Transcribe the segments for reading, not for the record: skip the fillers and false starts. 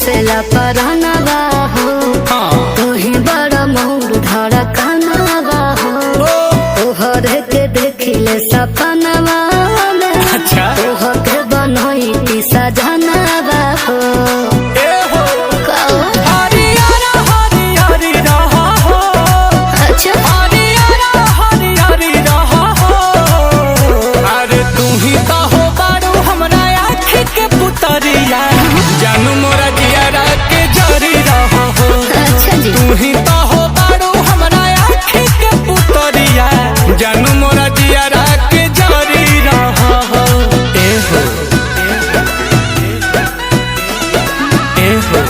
बसेला परानवा हो तू ही बड़ा मोर धड़कनवा हो तोहर के देखिले सपनवा में तोहर के बनई सजनवा हो जानू मोरा जियारा के जरी रहो हो। अच्छा जी तू ही तो हो बारू हमरा आँखी के पुतरिया जानू मोरा जियारा के जरी रहो हो। ए हो ए हो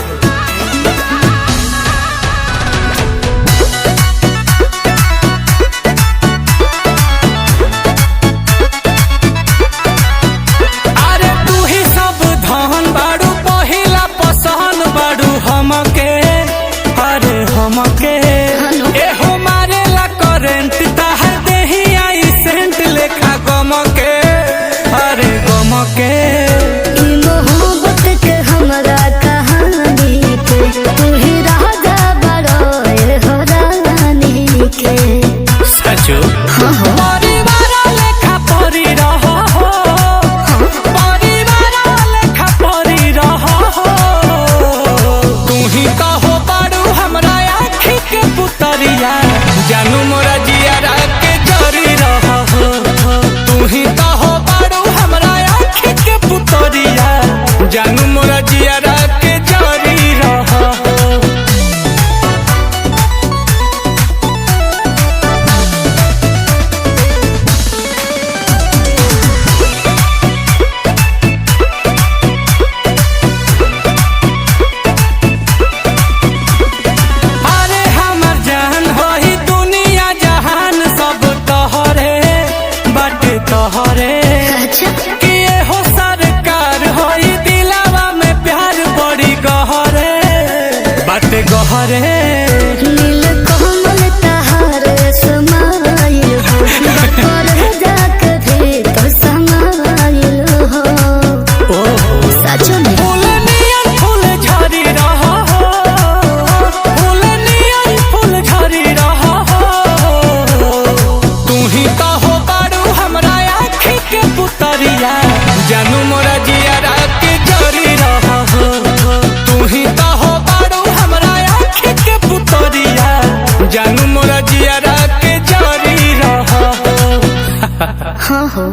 हमके ए हो मारे ला करेंट ताहर देही आई सेंट लेखा गमके अरे गमके मोहब्बत के हमरा कहानी पे तू ही राजा बड़ो हो रानी के सचो परिवार लेखा परी रहो हो परिवार लेखा परी रहो हो तू ही कहो जानू मोरा जियारा के जरी रहो हो। तू ही तो हो बारू हमरा आँखी के पुतरिया जानू मोरा जियारा के जरी रहो हो। तोहरे किए हो सरकार होई दिलावा में प्यार बड़ी गहरे बाटे गहरे नील कमल तहार समाइल हो पर जाके भी तो समाइल हो सचो में फूल नियन फूल झरी रहो हो फूल नियन फूल झरी रहो हो तू ही तो हो बारू हमरा के पुतरिया जानू मोरा जियारा के जरी रहो हो। तू ही तो हो बारू हमरा आँखी के पुतरिया जानू मोरा जियारा के जरी रहो हो। हाँ हो।